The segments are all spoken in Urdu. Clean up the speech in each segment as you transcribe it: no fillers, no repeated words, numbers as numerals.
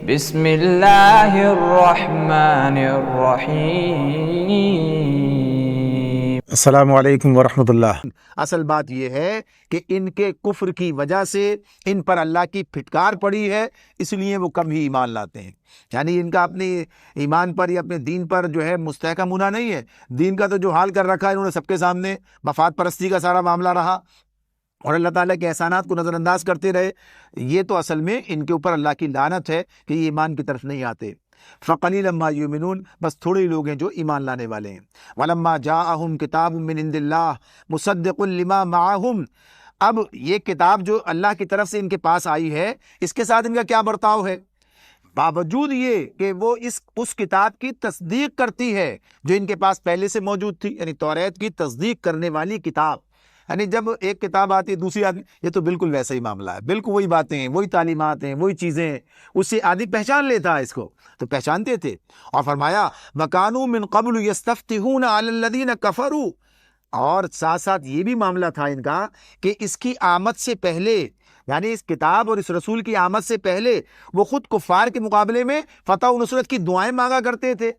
بسم اللہ الرحمن الرحیم۔ السلام علیکم ورحمۃ اللہ۔ اصل بات یہ ہے کہ ان کے کفر کی وجہ سے ان پر اللہ کی پھٹکار پڑی ہے، اس لیے وہ کم ہی ایمان لاتے ہیں۔ یعنی ان کا اپنے ایمان پر یا اپنے دین پر جو ہے مستحکم ہونا نہیں ہے۔ دین کا تو جو حال کر رکھا ہے انہوں نے سب کے سامنے، مفاد پرستی کا سارا معاملہ رہا اور اللہ تعالیٰ کے احسانات کو نظر انداز کرتے رہے۔ یہ تو اصل میں ان کے اوپر اللہ کی لعنت ہے کہ یہ ایمان کی طرف نہیں آتے۔ فَقَلِيلًا مَا يُؤْمِنُونَ، بس تھوڑے ہی لوگ ہیں جو ایمان لانے والے ہیں۔ وَلَمَّا جَاءَهُمْ كِتَابٌ مِّنْ عِندِ اللَّهِ مُصَدِّقٌ لِمَا مَعَهُمْ، اب یہ کتاب جو اللہ کی طرف سے ان کے پاس آئی ہے، اس کے ساتھ ان کا کیا برتاؤ ہے؟ باوجود یہ کہ وہ اس کتاب کی تصدیق کرتی ہے جو ان کے پاس پہلے سے موجود تھی، یعنی توریت کی تصدیق کرنے والی کتاب۔ یعنی جب ایک کتاب آتی ہے دوسری آدمی، یہ تو بالکل ویسا ہی معاملہ ہے، بالکل وہی باتیں ہیں، وہی تعلیمات ہیں، وہی چیزیں ہیں، اس سے آدمی پہچان لیتا ہے، اس کو تو پہچانتے تھے۔ اور فرمایا وَكَانُوا مِن قَبْلُ يَسْتَفْتِحُونَ عَلَى الَّذِينَ كَفَرُوا، اور ساتھ ساتھ یہ بھی معاملہ تھا ان کا کہ اس کی آمد سے پہلے، یعنی اس کتاب اور اس رسول کی آمد سے پہلے وہ خود کفار کے مقابلے میں فتح و نصرت کی دعائیں مانگا کرتے تھے،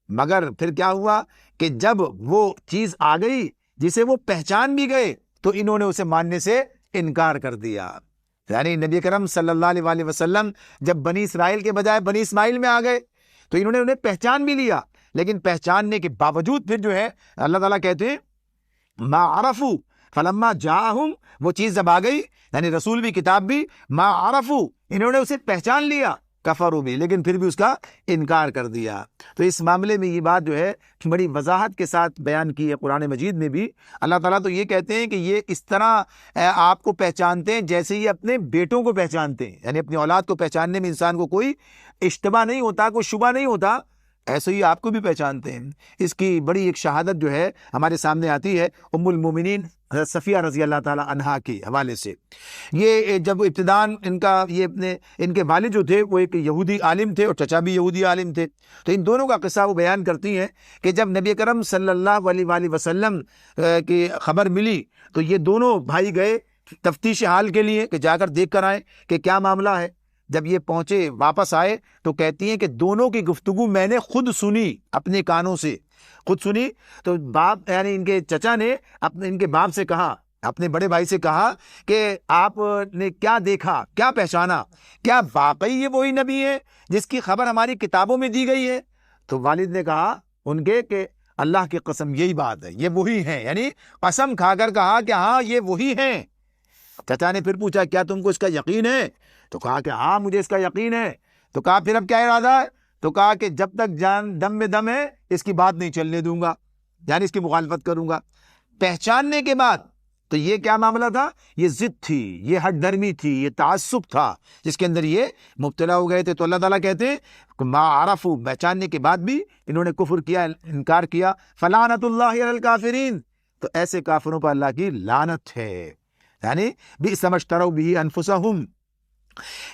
مگر پھر کیا ہوا کہ جب وہ چیز آ گئی جسے وہ پہچان بھی گئے تو انہوں نے اسے ماننے سے انکار کر دیا۔ یعنی نبی کرم صلی اللہ علیہ وسلم جب بنی اسرائیل کے بجائے بنی اسماعیل میں آ گئے تو انہوں نے انہیں پہچان بھی لیا، لیکن پہچاننے کے باوجود پھر جو ہے اللہ تعالیٰ کہتے ہیں ما عرفوا فلما جاءہم، وہ چیز جب آ گئی، یعنی رسول بھی کتاب بھی، ما عرفوا، انہوں نے اسے پہچان لیا، کفروا بھی، لیکن پھر بھی اس کا انکار کر دیا۔ تو اس معاملے میں یہ بات جو ہے بڑی وضاحت کے ساتھ بیان کی ہے قرآن مجید میں بھی۔ اللہ تعالیٰ تو یہ کہتے ہیں کہ یہ اس طرح آپ کو پہچانتے ہیں جیسے یہ اپنے بیٹوں کو پہچانتے ہیں، یعنی اپنی اولاد کو پہچاننے میں انسان کو کوئی اشتباہ نہیں ہوتا، کوئی شبہ نہیں ہوتا، ایسے ہی آپ کو بھی پہچانتے ہیں۔ اس کی بڑی ایک شہادت جو ہے ہمارے سامنے آتی ہے ام المومنین حضرت صفیہ رضی اللہ تعالی عنہا کے حوالے سے۔ یہ جب ابتداً ان کے والد جو تھے وہ ایک یہودی عالم تھے اور چچا بھی یہودی عالم تھے، تو ان دونوں کا قصہ وہ بیان کرتی ہیں کہ جب نبی کرم صلی اللہ علیہ وسلم کی خبر ملی تو یہ دونوں بھائی گئے تفتیش حال کے لیے کہ جا کر دیکھ کر آئیں کہ کیا معاملہ ہے۔ جب یہ پہنچے واپس آئے تو کہتی ہیں کہ دونوں کی گفتگو میں نے خود سنی، اپنے کانوں سے خود سنی۔ تو باپ یعنی ان کے چچا نے ان کے باپ سے کہا، اپنے بڑے بھائی سے کہا کہ آپ نے کیا دیکھا، کیا پہچانا، کیا واقعی یہ وہی نبی ہے جس کی خبر ہماری کتابوں میں دی گئی ہے؟ تو والد نے کہا ان کے کہ اللہ کی قسم یہی بات ہے، یہ وہی ہیں، یعنی قسم کھا کر کہا کہ ہاں یہ وہی ہیں۔ چچا نے پھر پوچھا کیا تم کو اس کا یقین ہے؟ تو کہا کہ ہاں مجھے اس کا یقین ہے۔ تو کہا پھر اب کیا ارادہ ہے؟ تو کہا کہ جب تک جان دم میں دم ہے اس کی بات نہیں چلنے دوں گا، یعنی اس کی مخالفت کروں گا۔ پہچاننے کے بعد تو یہ کیا معاملہ تھا؟ یہ ضد تھی، یہ ہٹ درمی تھی، یہ تعصب تھا جس کے اندر یہ مبتلا ہو گئے تھے۔ تو اللہ تعالیٰ کہتے ہیں ما عرفوا، پہچاننے کے بعد بھی انہوں نے کفر کیا، انکار کیا۔ فلعنت اللہ علی الکافرین، تو ایسے کافروں پر اللہ کی لعنت ہے۔ یعنی بئس ما اشتروا بہ انفسہم،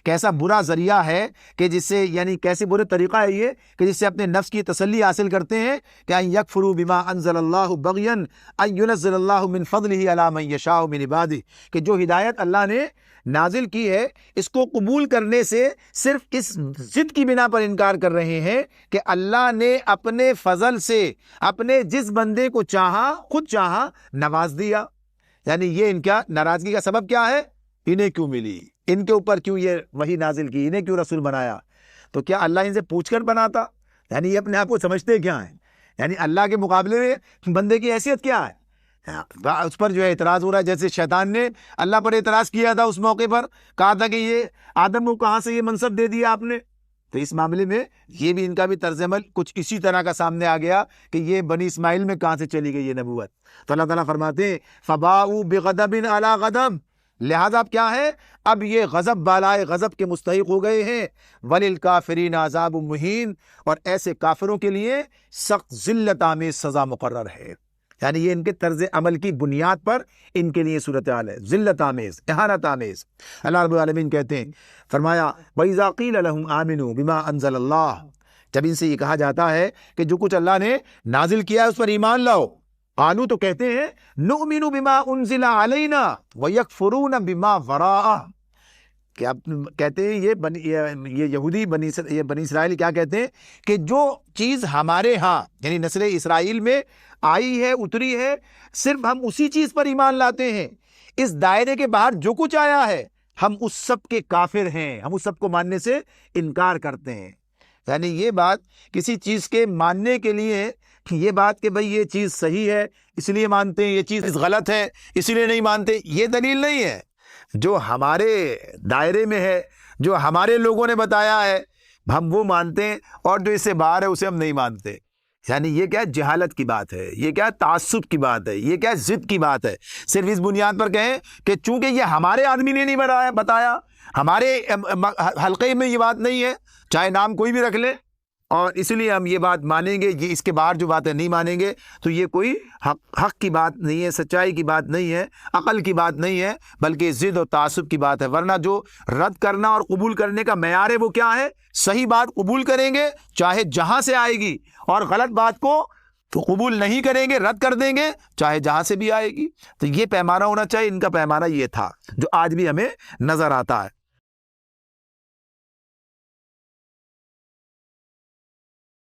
کیسا برا ذریعہ ہے کہ جس سے، یعنی کیسے برے طریقہ ہے یہ کہ جس سے اپنے نفس کی تسلی حاصل کرتے ہیں کہ ان یکفروا بما انزل اللہ بغیا ان ینزل اللہ من فضلہ علی من یشاء من عبادہ، کہ جو ہدایت اللہ نے نازل کی ہے اس کو قبول کرنے سے صرف اس ضد کی بنا پر انکار کر رہے ہیں کہ اللہ نے اپنے فضل سے اپنے جس بندے کو چاہا، خود چاہا، نواز دیا۔ یعنی یہ ان کا ناراضگی کا سبب کیا ہے؟ انہیں کیوں ملی، ان کے اوپر کیوں یہ وحی نازل کی، انہیں کیوں رسول بنایا؟ تو کیا اللہ ان سے پوچھ کر بناتا؟ یعنی یہ اپنے آپ کو سمجھتے کیا ہیں؟ یعنی اللہ کے مقابلے میں بندے کی حیثیت کیا ہے؟ اس پر جو ہے اعتراض ہو رہا ہے، جیسے شیطان نے اللہ پر اعتراض کیا تھا اس موقع پر، کہا تھا کہ یہ آدم کو کہاں سے یہ منصب دے دیا آپ نے؟ تو اس معاملے میں یہ بھی ان کا بھی طرز عمل کچھ اسی طرح کا سامنے آ گیا کہ یہ بنی اسماعیل میں کہاں سے چلی گئی یہ نبوت۔ تو اللہ تعالیٰ فرماتے ہیں فباؤوا بغضب علی غضب، لہذا اب کیا ہے؟ اب یہ غضب بالائے غضب کے مستحق ہو گئے ہیں۔ وَلِلْكَافِرِينَ عَذَابٌ مُّهِينٌ، اور ایسے کافروں کے لیے سخت ذلت آمیز سزا مقرر ہے۔ یعنی یہ ان کے طرز عمل کی بنیاد پر ان کے لیے صورتحال ہے، ذلت آمیز، اہانت آمیز۔ اللہ رب العالمین کہتے ہیں، فرمایا وَإِذَا قِيلَ لَهُمْ آمِنُوا بِمَا أَنزَلَ اللَّهُ، جب ان سے یہ کہا جاتا ہے کہ جو کچھ اللہ نے نازل کیا ہے اس پر ایمان لاؤ، قالوا، تو کہتے ہیں نؤمن بما انزل علینا ویکفرون بما وراءہ، کہ آپ کہتے ہیں یہ یہودی بنی اسرائیل کیا کہتے ہیں کہ جو چیز ہمارے ہاں یعنی نسل اسرائیل میں آئی ہے اتری ہے صرف ہم اسی چیز پر ایمان لاتے ہیں، اس دائرے کے باہر جو کچھ آیا ہے ہم اس سب کے کافر ہیں، ہم اس سب کو ماننے سے انکار کرتے ہیں۔ یعنی یہ بات کسی چیز کے ماننے کے لیے یہ بات کہ بھئی یہ چیز صحیح ہے اس لیے مانتے ہیں، یہ چیز غلط ہے اس لیے نہیں مانتے، یہ دلیل نہیں ہے۔ جو ہمارے دائرے میں ہے، جو ہمارے لوگوں نے بتایا ہے ہم وہ مانتے ہیں، اور جو اس سے باہر ہے اسے ہم نہیں مانتے۔ یعنی یہ کیا جہالت کی بات ہے، یہ کیا تعصب کی بات ہے، یہ کیا ضد کی بات ہے۔ صرف اس بنیاد پر کہیں کہ چونکہ یہ ہمارے آدمی نے نہیں بتایا، ہمارے حلقے میں یہ بات نہیں ہے، چاہے نام کوئی بھی رکھ لے، اور اس لیے ہم یہ بات مانیں گے، یہ اس کے باہر جو باتیں نہیں مانیں گے، تو یہ کوئی حق کی بات نہیں ہے، سچائی کی بات نہیں ہے، عقل کی بات نہیں ہے، بلکہ ضد اور تعصب کی بات ہے۔ ورنہ جو رد کرنا اور قبول کرنے کا معیار ہے وہ کیا ہے؟ صحیح بات قبول کریں گے چاہے جہاں سے آئے گی، اور غلط بات کو تو قبول نہیں کریں گے، رد کر دیں گے چاہے جہاں سے بھی آئے گی۔ تو یہ پیمانہ ہونا چاہیے، ان کا پیمانہ یہ تھا جو آج بھی ہمیں نظر آتا ہے۔